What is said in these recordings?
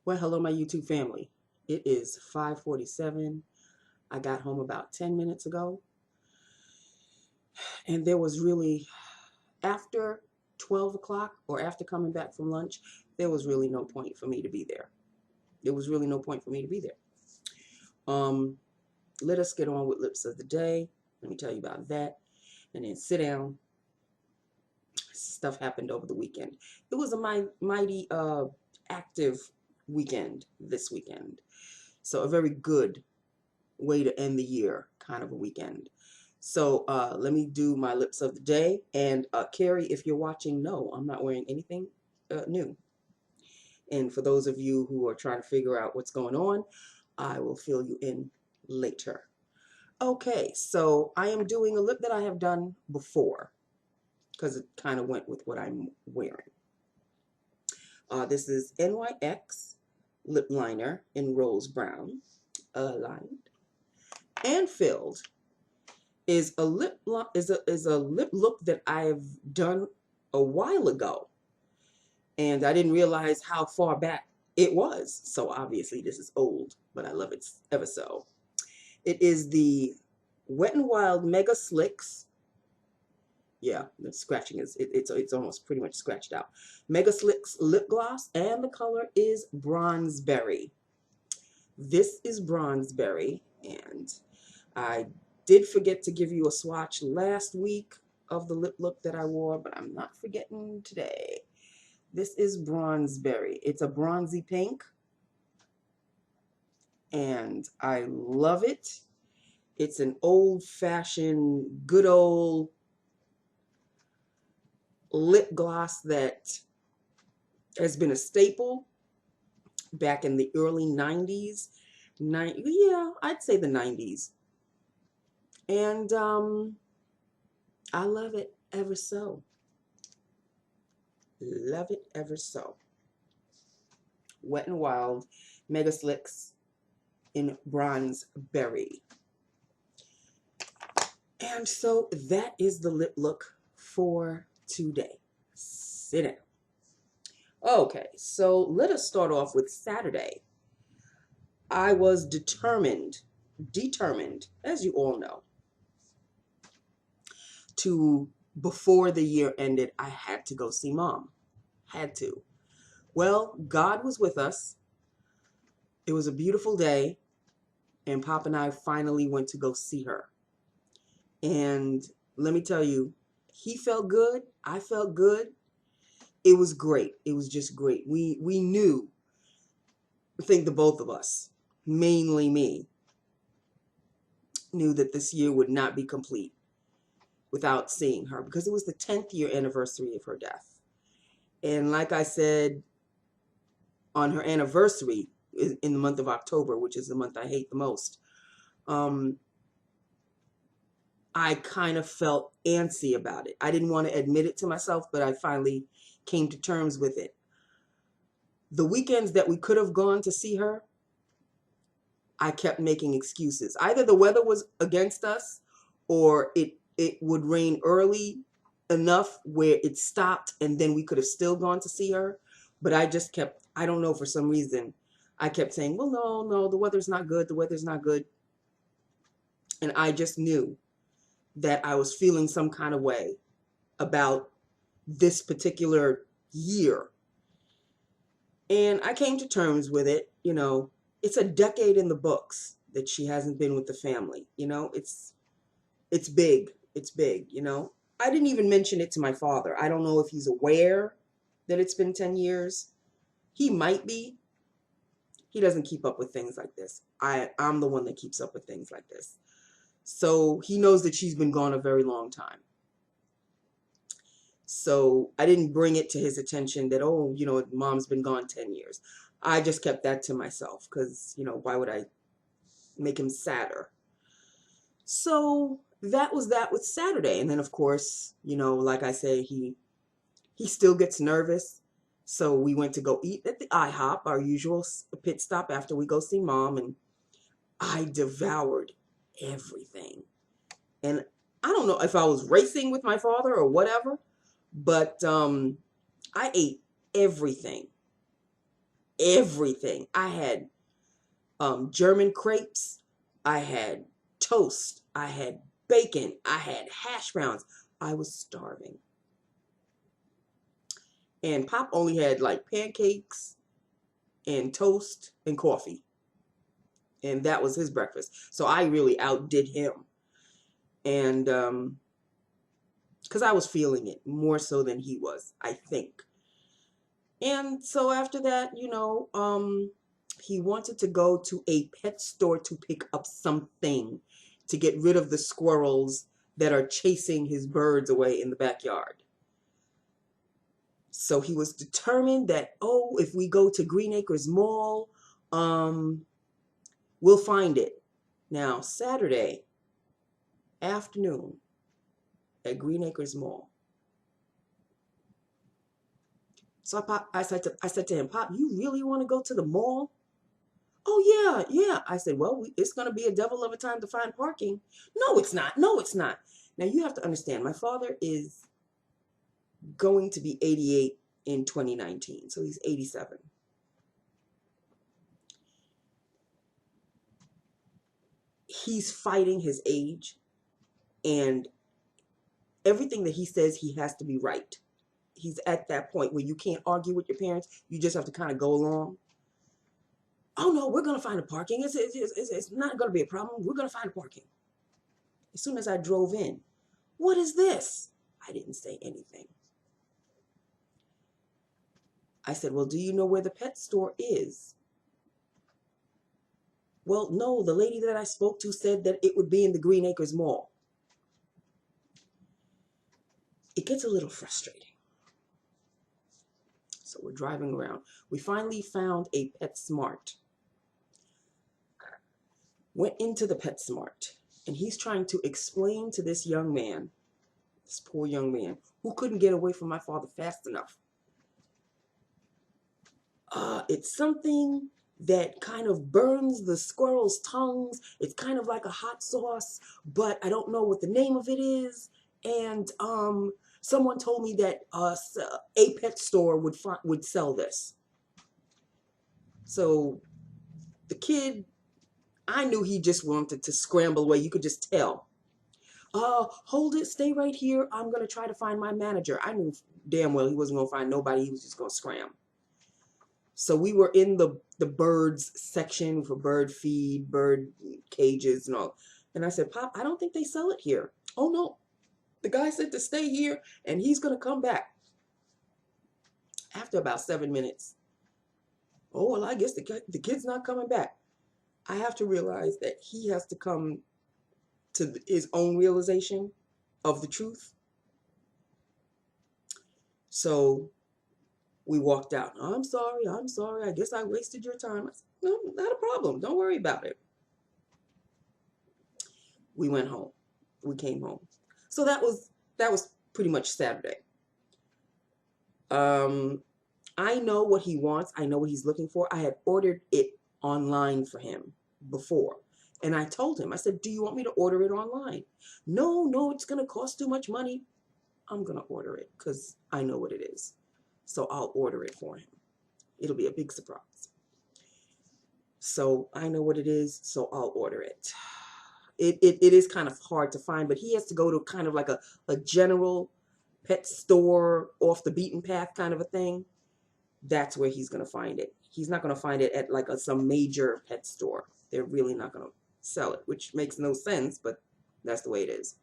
Well, hello, my YouTube family. It is 5:47. I got home about 10 minutes ago, and there was really, after 12 o'clock or after coming back from lunch, there was really no point for me to be there. There was really no point for me to be there. Um, Let us get on with lips of the day. Let me tell you about that, and then sit down. Stuff happened over the weekend. It was a mighty active weekend this weekend. So a very good way to end the year, kind of a weekend. So let me do my lips of the day. And Carrie, if you're watching, no, I'm not wearing anything new. And for those of you who are trying to figure out what's going on, I will fill you in later. Okay, so I am doing a lip that I have done before because it kind of went with what I'm wearing. This is NYX lip liner in rose brown, lined and filled. Is a lip look that I've done a while ago, and I didn't realize how far back it was. So obviously this is old, but I love it ever so. It is the Wet n Wild Megaslicks. Yeah, the scratching is it's almost pretty much scratched out. Megaslicks lip gloss, and the color is Bronzeberry. This is Bronzeberry, and I did forget to give you a swatch last week of the lip look that I wore, but I'm not forgetting today. This is Bronzeberry. It's a bronzy pink, and I love it. It's an old-fashioned, good old lip gloss that has been a staple back in the early 90s. Yeah, I'd say the 90s. And I love it ever so. Love it ever so. Wet n Wild Megaslicks in Bronzeberry. And so that is the lip look for today. Sit down. Okay, so let us start off with Saturday. I was determined, as you all know, to, before the year ended, I had to go see Mom. Had to. Well, God was with us. It was a beautiful day, and Pop and I finally went to go see her. And let me tell you, he felt good. I felt good. It was great. It was just great. We knew, I think the both of us, mainly me, knew that this year would not be complete without seeing her, because it was the 10th year anniversary of her death. And like I said, on her anniversary in the month of October, which is the month I hate the most, I kind of felt antsy about it. I didn't want to admit it to myself, but I finally came to terms with it. The weekends that we could have gone to see her, I kept making excuses. Either the weather was against us, or it would rain early enough where it stopped and then we could have still gone to see her. But I just kept, I don't know, for some reason, I kept saying, well, no, the weather's not good. The weather's not good. And I just knew that I was feeling some kind of way about this particular year. And I came to terms with it. You know, it's a decade in the books that she hasn't been with the family. You know, it's big. It's big, you know. I didn't even mention it to my father. I don't know if he's aware that it's been 10 years. He might be. He doesn't keep up with things like this. I'm the one that keeps up with things like this. So he knows that she's been gone a very long time. So I didn't bring it to his attention that, oh, you know, Mom's been gone 10 years. I just kept that to myself because, you know, why would I make him sadder? So that was that with Saturday. And then, of course, you know, like I say, he still gets nervous. So we went to go eat at the IHOP, our usual pit stop after we go see Mom. And I devoured everything. And I don't know if I was racing with my father or whatever, but I ate everything. everything. I had German crepes. I had toast. I had bacon. I had hash browns. I was starving. And Pop only had like pancakes and toast and coffee. And that was his breakfast. So I really outdid him. And because I was feeling it more so than he was, I think. And so after that, you know, he wanted to go to a pet store to pick up something to get rid of the squirrels that are chasing his birds away in the backyard. So he was determined that, oh, if we go to Green Acres Mall, we'll find it. Now, Saturday afternoon at Green Acres Mall. So I said to him, Pop, you really want to go to the mall? Oh, yeah. I said, well, it's going to be a devil of a time to find parking. No, it's not. No, it's not. Now, you have to understand, my father is going to be 88 in 2019. So he's 87. He's fighting his age, and everything that he says, he has to be right. He's at that point where you can't argue with your parents. You just have to kind of go along. Oh, no, we're going to find a parking. It's not going to be a problem. We're going to find a parking. As soon as I drove in, what is this? I didn't say anything. I said, well, do you know where the pet store is? Well, no, the lady that I spoke to said that it would be in the Green Acres Mall. It gets a little frustrating. So we're driving around. We finally found a PetSmart. Went into the PetSmart, and he's trying to explain to this young man, this poor young man, who couldn't get away from my father fast enough. It's something that kind of burns the squirrel's tongues. It's kind of like a hot sauce, but I don't know what the name of it is. And someone told me that a pet store would sell this. So the kid, I knew he just wanted to scramble away. You could just tell. Hold it, stay right here. I'm going to try to find my manager. I knew damn well he wasn't going to find nobody. He was just going to scram. So we were in the birds section for bird feed, bird cages and all. And I said, Pop, I don't think they sell it here. Oh, no. The guy said to stay here and he's going to come back. After about 7 minutes. Oh, well, I guess the kid's not coming back. I have to realize that he has to come to his own realization of the truth. So we walked out. I'm sorry. I guess I wasted your time. I said, no, not a problem. Don't worry about it. We went home. We came home. So that was pretty much Saturday. I know what he wants. I know what he's looking for. I had ordered it online for him before. And I told him, I said, do you want me to order it online? No, it's going to cost too much money. I'm going to order it because I know what it is. So I'll order it for him. It'll be a big surprise. So I know what it is, so I'll order it. It is kind of hard to find, but he has to go to kind of like a general pet store, off the beaten path kind of a thing. That's where he's going to find it. He's not going to find it at like some major pet store. They're really not going to sell it, which makes no sense, but that's the way it is.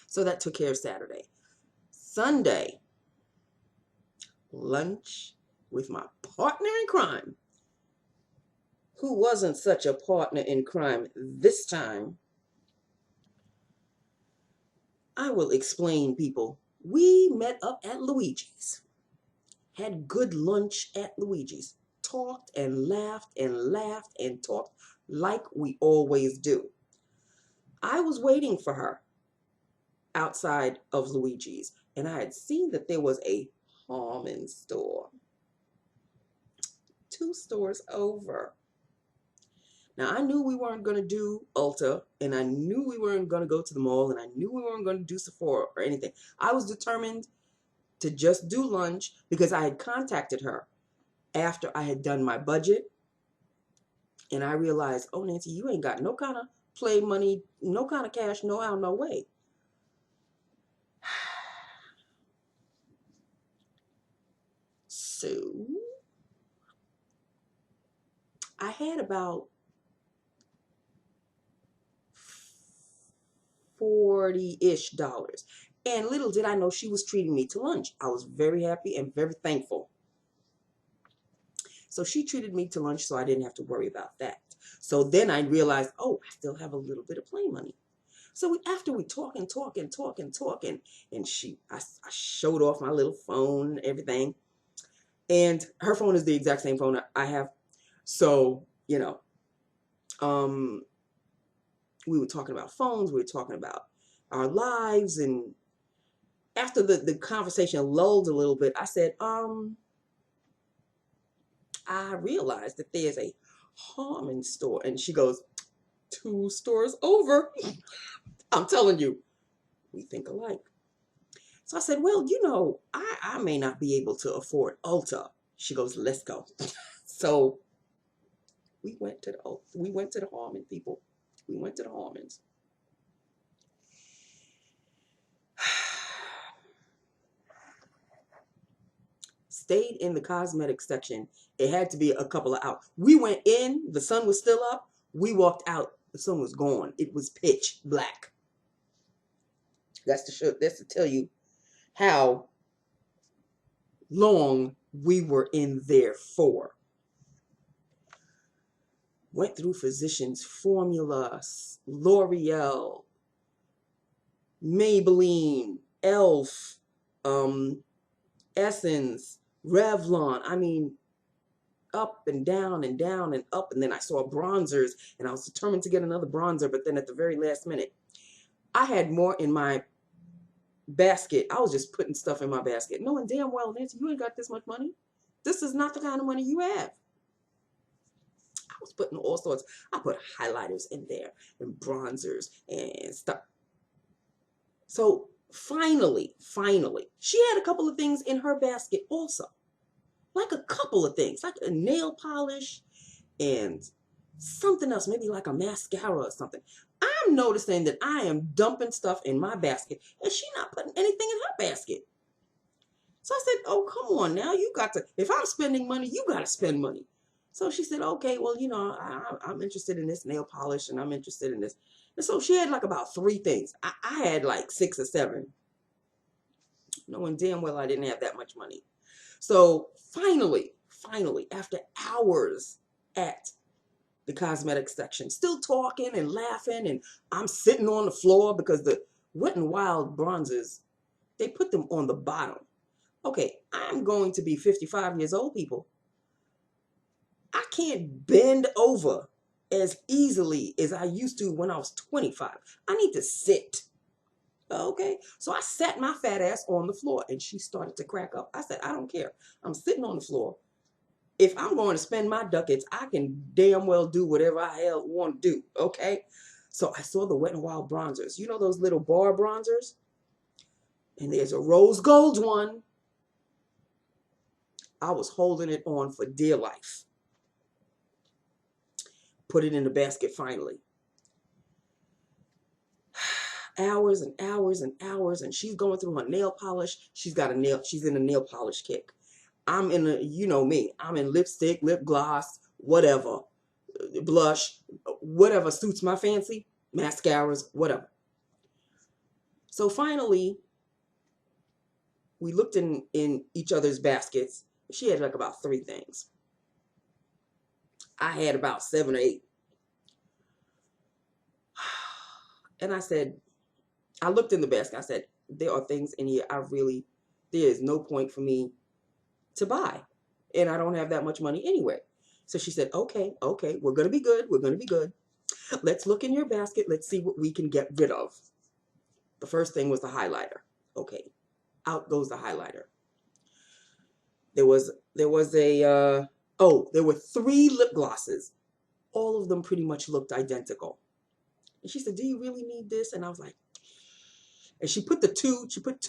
So that took care of Saturday. Sunday, lunch with my partner in crime, who wasn't such a partner in crime this time. I will explain, people. We met up at Luigi's. Had good lunch at Luigi's. Talked and laughed and talked like we always do. I was waiting for her outside of Luigi's, and I had seen that there was a Harmon store 2 stores over. Now, I knew we weren't going to do Ulta, and I knew we weren't going to go to the mall, and I knew we weren't going to do Sephora or anything. I was determined to just do lunch because I had contacted her after I had done my budget, and I realized, oh, Nancy, you ain't got no kind of play money, no kind of cash, no how, no way. So I had about $40-ish. And little did I know she was treating me to lunch. I was very happy and very thankful. So she treated me to lunch so I didn't have to worry about that. So then I realized, oh, I still have a little bit of play money. So after we talking, and I showed off my little phone and everything. And her phone is the exact same phone I have. So, we were talking about phones, we were talking about our lives, and after the conversation lulled a little bit, I said, I realized that there's a Harmon store. And she goes, 2 stores over. I'm telling you, we think alike. So I said, well, I may not be able to afford Ulta. She goes, let's go. So we went to the Harmon, people. We went to the Harmons. Stayed in the cosmetics section. It had to be a couple of hours. We went in, the sun was still up. We walked out, the sun was gone. It was pitch black. That's to tell you how long we were in there for. Went through Physicians Formula, L'Oreal, Maybelline, Elf, Essence, Revlon. I mean, up and down and down and up. And then I saw bronzers, and I was determined to get another bronzer. But then at the very last minute, I had more in my basket. I was just putting stuff in my basket, knowing damn well, Nancy, you ain't got this much money. This is not the kind of money you have. I was putting all sorts. I put highlighters in there and bronzers and stuff. So finally, she had a couple of things in her basket also. Like a couple of things, like a nail polish and something else, maybe like a mascara or something. I'm noticing that I am dumping stuff in my basket and she's not putting anything in her basket. So I said, oh, come on now. You got to, if I'm spending money, you got to spend money. So she said, okay, well, I'm interested in this nail polish and I'm interested in this. And so she had like about 3 things. I had like 6 or 7. Knowing damn well I didn't have that much money. So finally, after hours at the cosmetics section, still talking and laughing, and I'm sitting on the floor because the Wet n Wild bronzers, they put them on the bottom. Okay, I'm going to be 55 years old, people. I can't bend over as easily as I used to when I was 25. I need to sit. Okay, so I sat my fat ass on the floor and she started to crack up. I said, I don't care. I'm sitting on the floor. If I'm going to spend my ducats, I can damn well do whatever I want to do. Okay, so I saw the Wet n Wild bronzers. You know those little bar bronzers? And there's a rose gold one. I was holding it on for dear life. Put it in the basket finally. Hours and hours and hours, and she's going through her nail polish. She's in a nail polish kick. I'm in me. I'm in lipstick, lip gloss, whatever, blush, whatever suits my fancy, mascaras, whatever. So finally, we looked in each other's baskets. She had like about 3 things. I had about 7 or 8. And I looked in the basket. I said, there are things in here there is no point for me to buy. And I don't have that much money anyway. So she said, okay, we're going to be good. We're going to be good. Let's look in your basket. Let's see what we can get rid of. The first thing was the highlighter. Okay, out goes the highlighter. There were 3 lip glosses. All of them pretty much looked identical. And she said, do you really need this? And I was like, and she put 2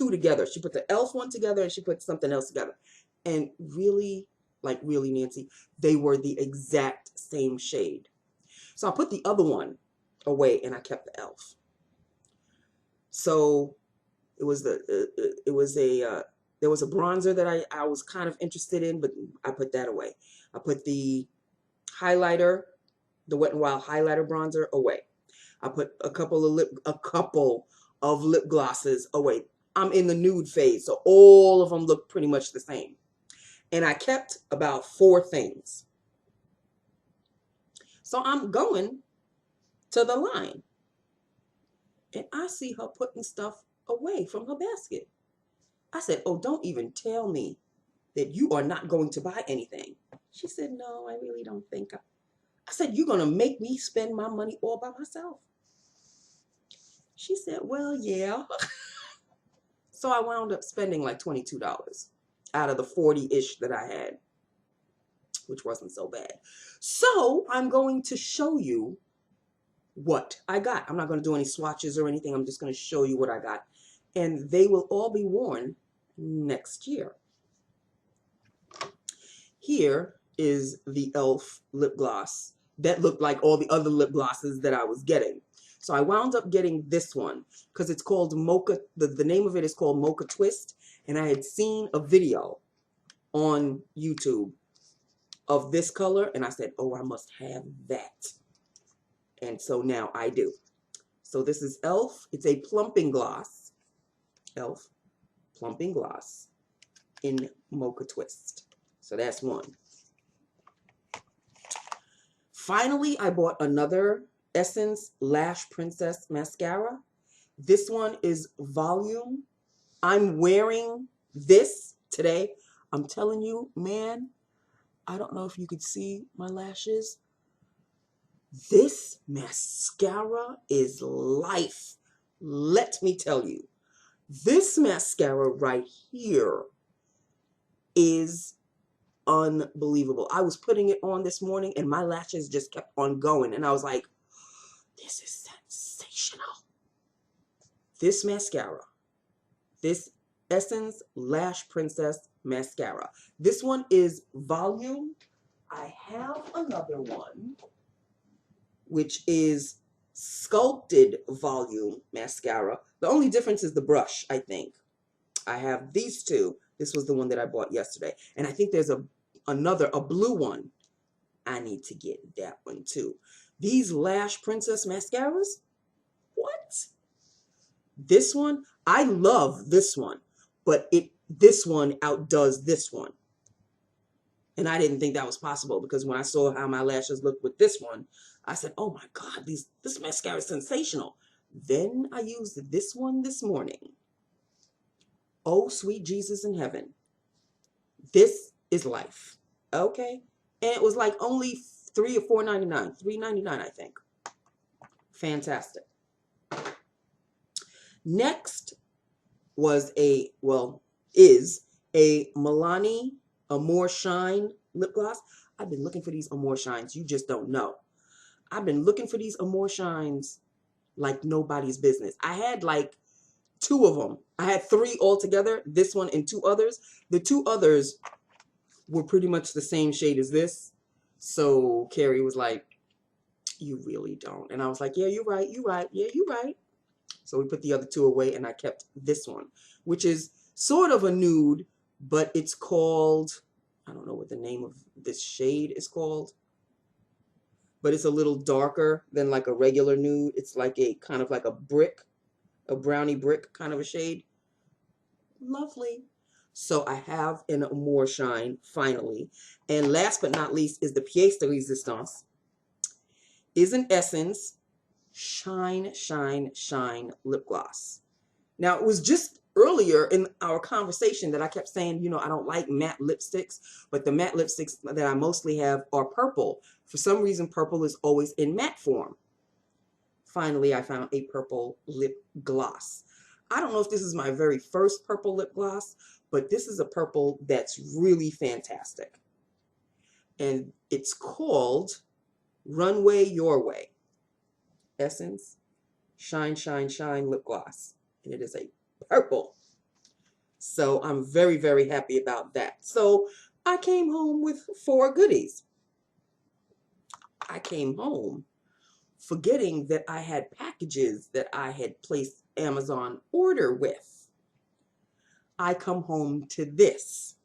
together. She put the Elf one together and she put something else together. And really, like really Nancy, they were the exact same shade. So I put the other one away and I kept the e.l.f. So it was there was a bronzer that I was kind of interested in, but I put that away. I put the highlighter, the Wet n Wild highlighter bronzer, away. I put a couple of lip glosses away. I'm in the nude phase, so all of them look pretty much the same. And I kept about 4 things. So I'm going to the line, and I see her putting stuff away from her basket. I said, oh, don't even tell me that you are not going to buy anything. She said, no, I really don't think. I said, you're going to make me spend my money all by myself. She said, well, yeah. So I wound up spending like $22 out of the 40-ish that I had, which wasn't so bad. So I'm going to show you what I got. I'm not going to do any swatches or anything. I'm just going to show you what I got. And they will all be worn next year. Here is the e.l.f. lip gloss that looked like all the other lip glosses that I was getting. So I wound up getting this one because it's called Mocha. The name of it is called Mocha Twist. And I had seen a video on YouTube of this color. And I said, oh, I must have that. And so now I do. So this is e.l.f. It's a plumping gloss. e.l.f. plumping gloss in Mocha Twist. So that's one. Finally, I bought another Essence Lash Princess mascara. This one is volume. I'm wearing this today. I'm telling you, man, I don't know if you could see my lashes. This mascara is life. Let me tell you, this mascara right here is unbelievable. I was putting it on this morning and my lashes just kept on going. And I was like, this is sensational. This mascara, this Essence Lash Princess mascara. This one is volume. I have another one, which is sculpted volume mascara. The only difference is the brush, I think. I have these two. This was the one that I bought yesterday. And I think there's a blue one. I need to get that one too. These Lash Princess mascaras, what? This one, I love this one, but this one outdoes this one. And I didn't think that was possible because when I saw how my lashes looked with this one, I said, oh my God, this mascara is sensational. Then I used this one this morning. Oh, sweet Jesus in heaven. This is life. Okay? And it was like only $3 or $4.99. $3.99, I think. Fantastic. Next was is a Milani Amore Shine lip gloss. I've been looking for these Amore Shines. You just don't know. I've been looking for these Amore Shines like nobody's business. I had like 2 of them. I had 3 altogether, this one and 2 others. The 2 others were pretty much the same shade as this. So Carrie was like, you really don't. And I was like, yeah, you're right, you're right, yeah, you're right. So we put the other 2 away and I kept this one, which is sort of a nude, but it's called, I don't know what the name of this shade is called, but it's a little darker than like a regular nude. It's like a kind of like a brick, a brownie brick kind of a shade. Lovely. So I have an Amore Shine finally. And last but not least is the pièce de résistance. Is an Essence Shine, Shine, Shine lip gloss. Now, it was just earlier in our conversation that I kept saying, you know, I don't like matte lipsticks, but the matte lipsticks that I mostly have are purple. For some reason, purple is always in matte form. Finally, I found a purple lip gloss. I don't know if this is my very first purple lip gloss, but this is a purple that's really fantastic. And it's called Runway Your Way. Essence Shine, Shine, Shine lip gloss. And it is a purple. So I'm very, very happy about that. So I came home with 4 goodies. I came home forgetting that I had packages that I had placed Amazon order with. I come home to this.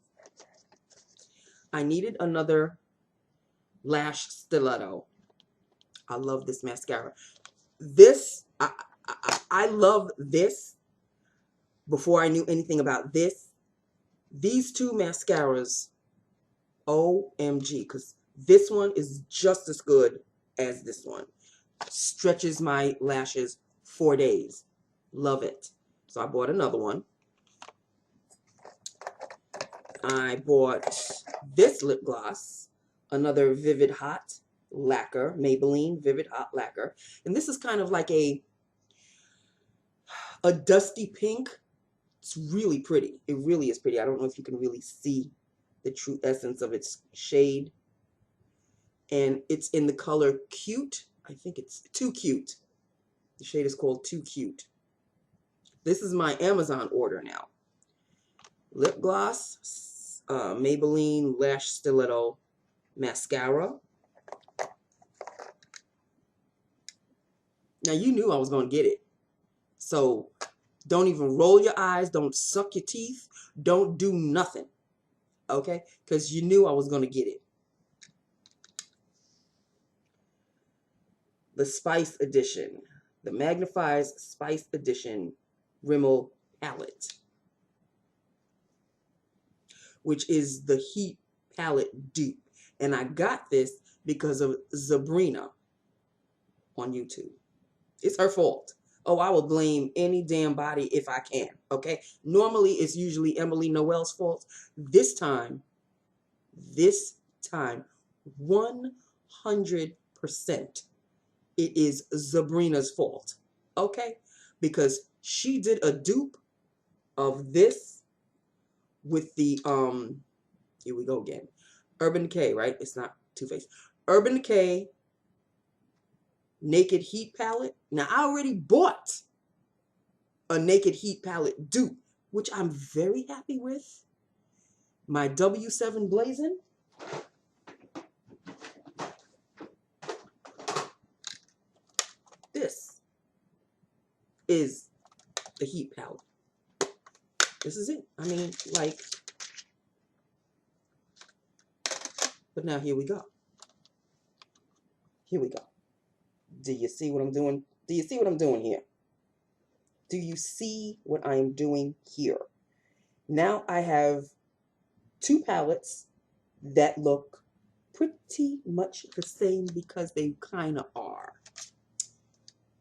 I needed another lash stiletto. I love this mascara. I love this before I knew anything about this. These 2 mascaras, OMG, because this one is just as good as this one. Stretches my lashes 4 days. Love it. So I bought another one. I bought this lip gloss, another Vivid Hot lacquer, Maybelline Vivid Hot lacquer. And this is kind of like a dusty pink. It's really pretty. It really is pretty. I don't know if you can really see the true essence of its shade. And it's in the color Cute. I think it's Too Cute. The shade is called Too Cute. This is my Amazon order now. Lip gloss, Maybelline Lash Stiletto Mascara. Now, you knew I was going to get it. So, don't even roll your eyes. Don't suck your teeth. Don't do nothing. Okay? Because you knew I was going to get it. The Spice Edition. The Magnifies Spice Edition Rimmel Palette. Which is the Heat Palette dupe. And I got this because of Sabrina on YouTube. It's her fault. Oh, I will blame any damn body if I can, okay? Normally, it's usually Emily Noel's fault. This time, 100%, it is Sabrina's fault, okay? Because she did a dupe of this with the, here we go again. Urban Decay, right? It's not Too Faced. Urban Decay Naked Heat Palette. Now, I already bought a Naked Heat Palette dupe, which I'm very happy with. My W7 Blazing. This is the Heat Palette. This is it. I mean, like, but now here we go. Here we go. Do you see what I'm doing? Do you see what I'm doing here? Do you see what I am doing here? Now I have 2 palettes that look pretty much the same because they kind of are.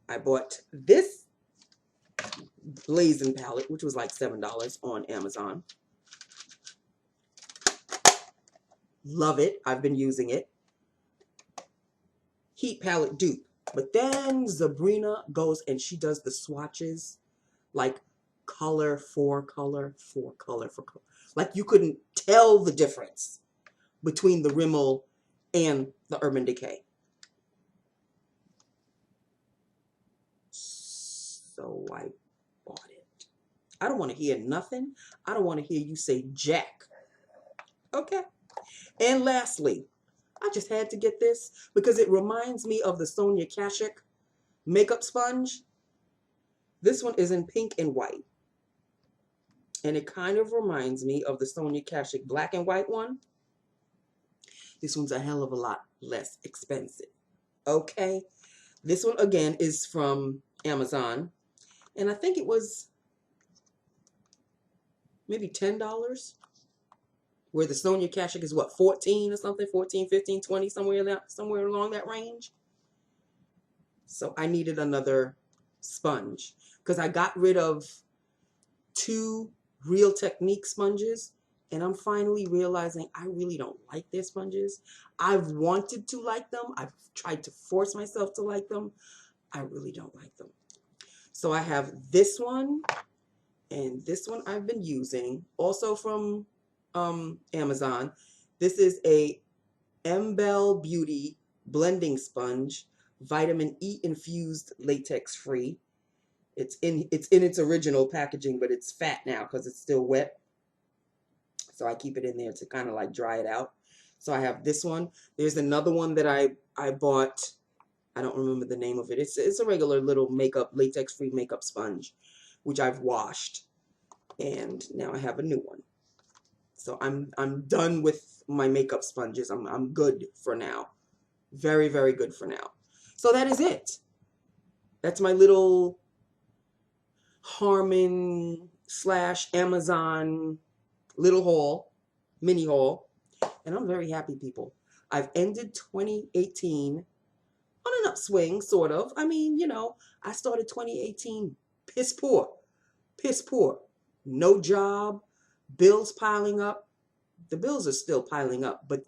I bought this Blazing palette, which was like $7 on Amazon. Love it. I've been using it. Heat palette dupe. But then Sabrina goes and she does the swatches, like color for color for color for color. Like you couldn't tell the difference between the Rimmel and the Urban Decay. So I bought it. I don't want to hear nothing. I don't want to hear you say jack. Okay. And lastly, I just had to get this because it reminds me of the Sonia Kashuk makeup sponge. This one is in pink and white. And it kind of reminds me of the Sonia Kashuk black and white one. This one's a hell of a lot less expensive. Okay. This one, again, is from Amazon. And I think it was maybe $10. Where the Sonia Kashuk is what, 14 or something? 14, 15, 20, somewhere along that range. So I needed another sponge. Because I got rid of 2 Real Technique sponges. And I'm finally realizing I really don't like their sponges. I've wanted to like them. I've tried to force myself to like them. I really don't like them. So I have this one. And this one I've been using. Also from Amazon. This is a Embell Beauty blending sponge, vitamin E infused, latex free. It's in its original packaging, but it's fat now because it's still wet. So I keep it in there to kind of like dry it out. So I have this one. There's another one that I bought. I don't remember the name of it. It's a regular little makeup, latex-free makeup sponge, which I've washed. And now I have a new one. So I'm done with my makeup sponges. I'm good for now. Very, very good for now. So that is it. That's my little Harmon / Amazon little haul, mini haul. And I'm very happy, people. I've ended 2018 on an upswing, sort of. I mean, you know, I started 2018 piss poor. Piss poor. No job, bills piling up. The bills are still piling up, but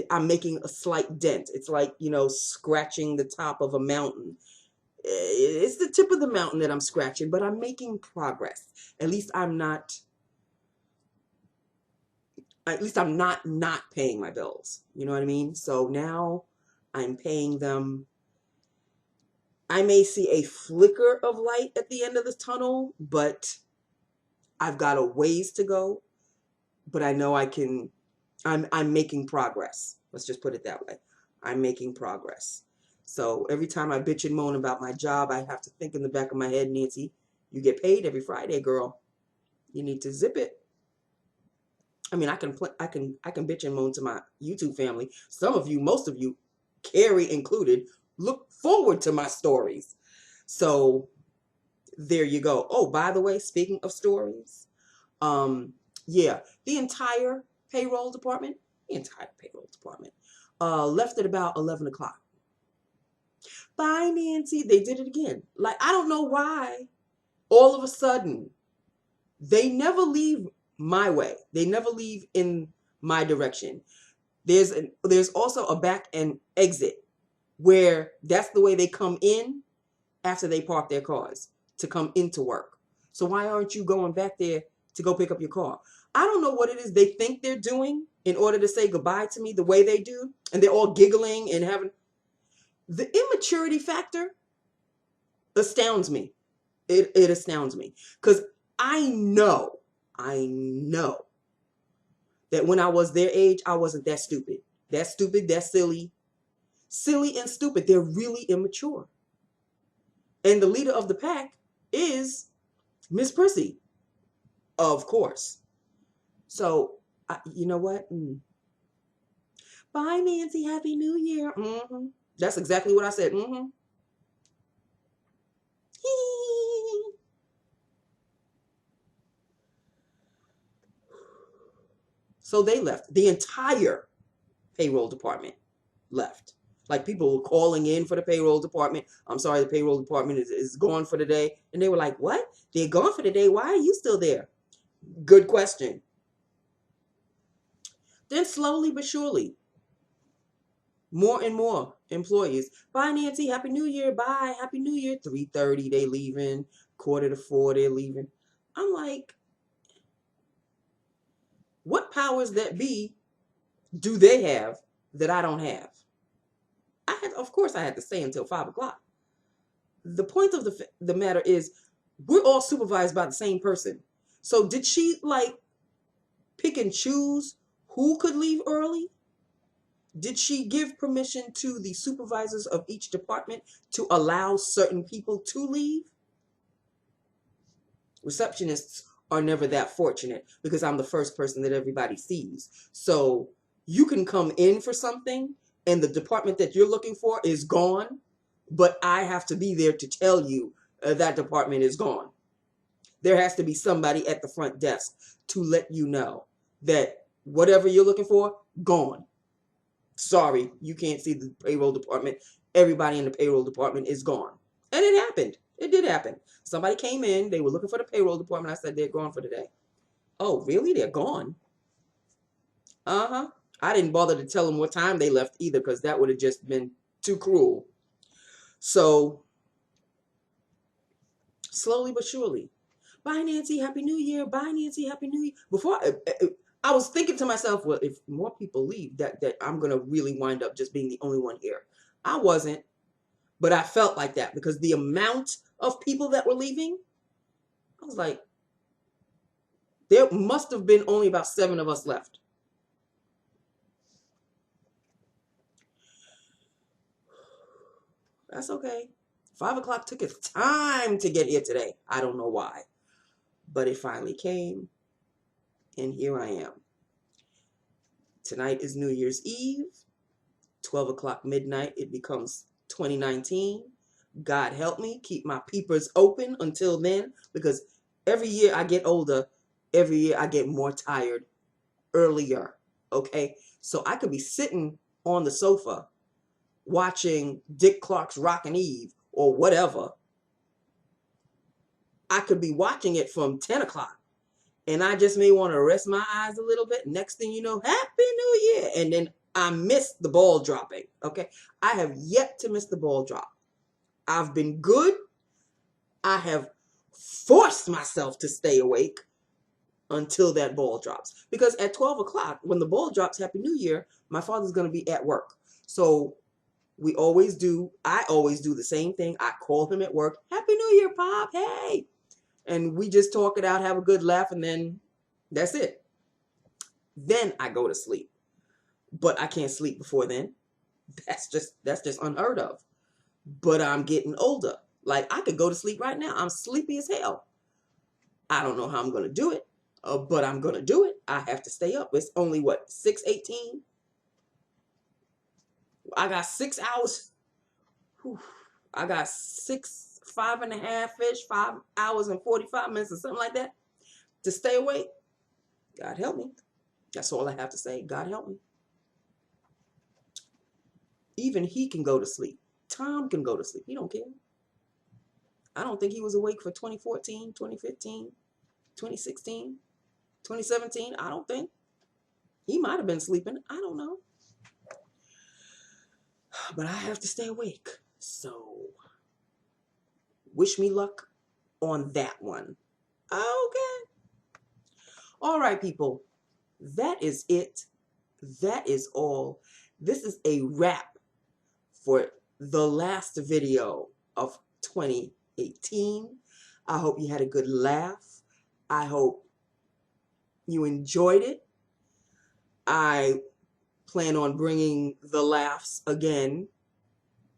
I'm making a slight dent. It's like, you know, scratching the top of a mountain. It's the tip of the mountain that I'm scratching, but I'm making progress. At least I'm not not paying my bills. You know what I mean? So now I'm paying them. I may see a flicker of light at the end of the tunnel, but I've got a ways to go. But I know I can. I'm making progress. Let's just put it that way. I'm making progress. So every time I bitch and moan about my job, I have to think in the back of my head, Nancy, you get paid every Friday, girl. You need to zip it. I mean, I can bitch and moan to my YouTube family. Some of you, most of you, Carrie included, look forward to my stories. So there you go. Oh, by the way, speaking of stories, yeah, the entire payroll department left at about 11 o'clock. Bye, Nancy. They did it again. Like, I don't know why all of a sudden they never leave my way. They never leave in my direction. There's also a back and exit where that's the way they come in after they park their cars to come into work. So why aren't you going back there to go pick up your car? I don't know what it is they think they're doing in order to say goodbye to me the way they do. And they're all giggling and having... The immaturity factor astounds me. It astounds me. Because I know that when I was their age, I wasn't that stupid. That silly. Silly and stupid. They're really immature. And the leader of the pack is Miss Prissy, of course. So, you know what? Bye, Nancy. Happy New Year. That's exactly what I said. So they left. The entire payroll department left. Like, people were calling in for the payroll department. I'm sorry, the payroll department is gone for the day. And they were like, what? They're gone for the day. Why are you still there? Good question. Then slowly but surely, more and more employees. Bye, Nancy. Happy New Year. Bye. Happy New Year. 3:30, they leaving. 3:45, they're leaving. I'm like, what powers that be do they have that I don't have? Of course, I had to stay until 5 o'clock. The point of the matter is, we're all supervised by the same person. So did she like pick and choose who could leave early? Did she give permission to the supervisors of each department to allow certain people to leave? Receptionists are never that fortunate because I'm the first person that everybody sees. So you can come in for something and the department that you're looking for is gone, but I have to be there to tell you that department is gone. There has to be somebody at the front desk to let you know that whatever you're looking for, gone. Sorry, you can't see the payroll department. Everybody in the payroll department is gone. And it happened. It did happen. Somebody came in. They were looking for the payroll department. I said, they're gone for the day. Oh, really? They're gone? I didn't bother to tell them what time they left either because that would have just been too cruel. So, slowly but surely. Bye, Nancy. Happy New Year. Bye, Nancy. Happy New Year. Before I was thinking to myself, well, if more people leave, that I'm going to really wind up just being the only one here. I wasn't, but I felt like that because the amount of people that were leaving, I was like, There must have been only about 7 of us left. That's okay. 5 o'clock took its time to get here today. I don't know why. But it finally came. And here I am. Tonight is New Year's Eve. 12 o'clock midnight. It becomes 2019. God help me. Keep my peepers open until then. Because every year I get older, every year I get more tired earlier. Okay? So I could be sitting on the sofa watching Dick Clark's Rockin' Eve or whatever. I could be watching it from 10 o'clock and I just may want to rest my eyes a little bit. Next thing you know, Happy New Year. And then I missed the ball dropping. Okay. I have yet to miss the ball drop. I've been good. I have forced myself to stay awake until that ball drops. Because at 12 o'clock, when the ball drops, Happy New Year, my father's going to be at work. So I always do the same thing. I call him at work. Happy New Year, Pop. Hey. And we just talk it out, have a good laugh, and then that's it. Then I go to sleep. But I can't sleep before then. That's just unheard of. But I'm getting older. Like, I could go to sleep right now. I'm sleepy as hell. I don't know how I'm going to do it, but I'm going to do it. I have to stay up. It's only, what, 6:18? I got 6 hours. Whew. I got 5.5-ish, 5 hours and 45 minutes or something like that to stay awake. God help me. That's all I have to say. God help me. Even he can go to sleep. Tom can go to sleep. He don't care. I don't think he was awake for 2014, 2015, 2016, 2017. I don't think. He might have been sleeping. I don't know. But I have to stay awake. So, wish me luck on that one. Okay. All right, people. That is it. That is all. This is a wrap for the last video of 2018. I hope you had a good laugh. I hope you enjoyed it. I plan on bringing the laughs again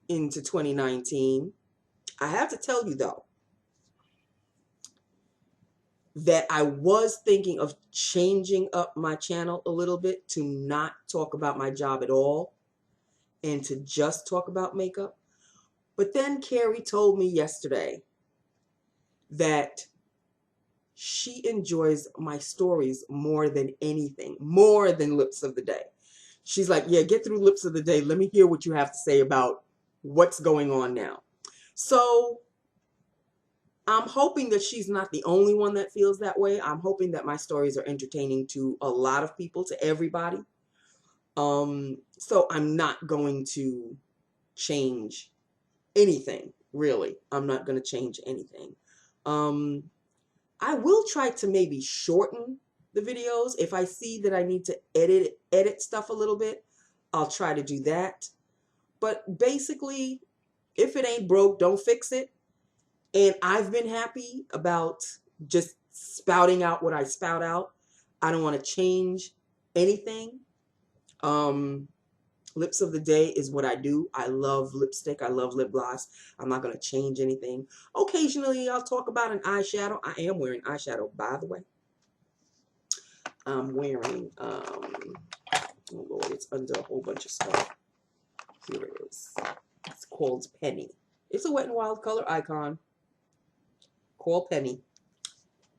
into 2019. I have to tell you, though, that I was thinking of changing up my channel a little bit to not talk about my job at all and to just talk about makeup. But then Carrie told me yesterday that she enjoys my stories more than anything, more than Lips of the Day. She's like, yeah, get through Lips of the Day. Let me hear what you have to say about what's going on now. So I'm hoping that she's not the only one that feels that way. I'm hoping that my stories are entertaining to a lot of people, to everybody. So I'm not going to change anything, really. I'm not going to change anything. I will try to maybe shorten the videos. If I see that I need to edit stuff a little bit, I'll try to do that. But basically, if it ain't broke, don't fix it. And I've been happy about just spouting out what I spout out. I don't want to change anything. Lips of the Day is what I do. I love lipstick. I love lip gloss. I'm not going to change anything. Occasionally, I'll talk about an eyeshadow. I am wearing eyeshadow, by the way. I'm wearing, oh Lord, it's under a whole bunch of stuff. Here it is. It's called Penny. It's a Wet n Wild color icon. Called Penny.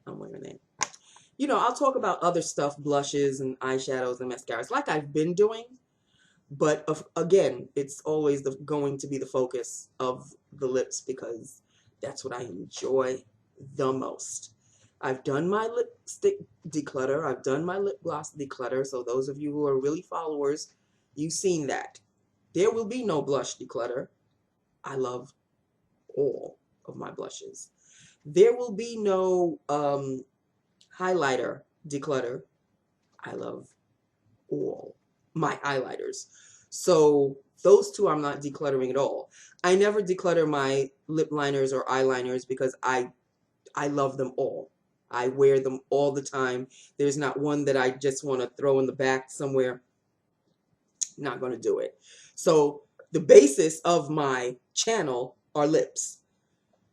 I'm wearing that. You know, I'll talk about other stuff, blushes and eyeshadows and mascaras, like I've been doing. But again, it's always going to be the focus of the lips because that's what I enjoy the most. I've done my lipstick declutter. I've done my lip gloss declutter. So those of you who are really followers, you've seen that. There will be no blush declutter. I love all of my blushes. There will be no highlighter declutter. I love all my highlighters. So those two I'm not decluttering at all. I never declutter my lip liners or eyeliners because I love them all. I wear them all the time. There's not one that I just want to throw in the back somewhere. Not going to do it. So the basis of my channel are lips.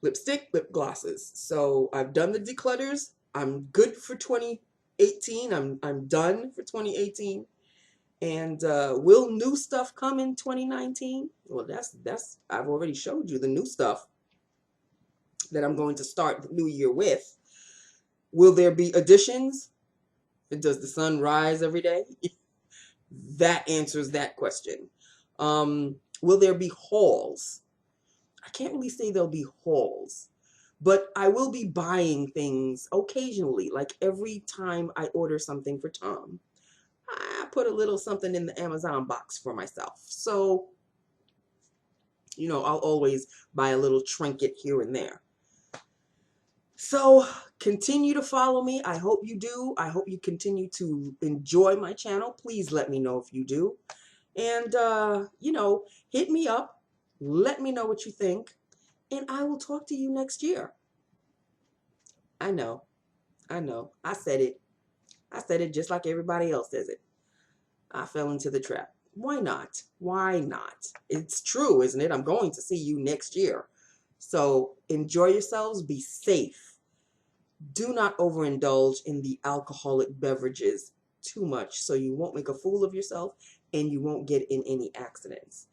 Lipstick, lip glosses. So I've done the declutters. I'm good for 2018. I'm done for 2018. And will new stuff come in 2019? Well, that's I've already showed you the new stuff that I'm going to start the new year with. Will there be additions? Does the sun rise every day? That answers that question. Will there be hauls? I can't really say there'll be hauls, but I will be buying things occasionally. Like every time I order something for Tom, I put a little something in the Amazon box for myself. So, you know, I'll always buy a little trinket here and there. So continue to follow me. I hope you do. I hope you continue to enjoy my channel. Please let me know if you do. And, you know, hit me up. Let me know what you think. And I will talk to you next year. I know. I know. I said it. I said it just like everybody else says it. I fell into the trap. Why not? Why not? It's true, isn't it? I'm going to see you next year. So enjoy yourselves. Be safe. Do not overindulge in the alcoholic beverages too much so you won't make a fool of yourself and you won't get in any accidents.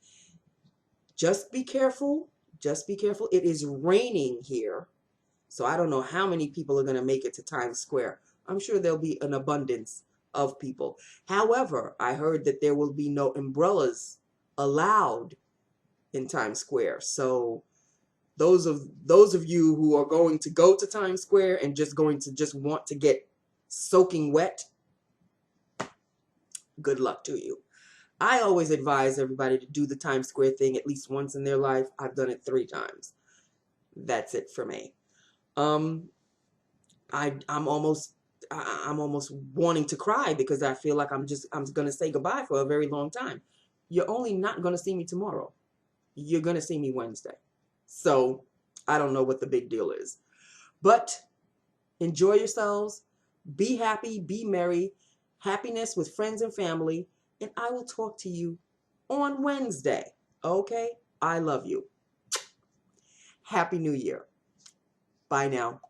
Just be careful. Just be careful. It is raining here. So I don't know how many people are going to make it to Times Square. I'm sure there'll be an abundance of people. However, I heard that there will be no umbrellas allowed in Times Square. So those of you who are going to go to Times Square and just want to get soaking wet, good luck to you. I always advise everybody to do the Times Square thing at least once in their life. I've done it 3 times. That's it for me. I'm almost wanting to cry because I feel like I'm going to say goodbye for a very long time. You're only not going to see me tomorrow. You're going to see me Wednesday. So I don't know what the big deal is. But enjoy yourselves. Be happy. Be merry. Happiness with friends and family. And I will talk to you on Wednesday. Okay? I love you. Happy New Year. Bye now.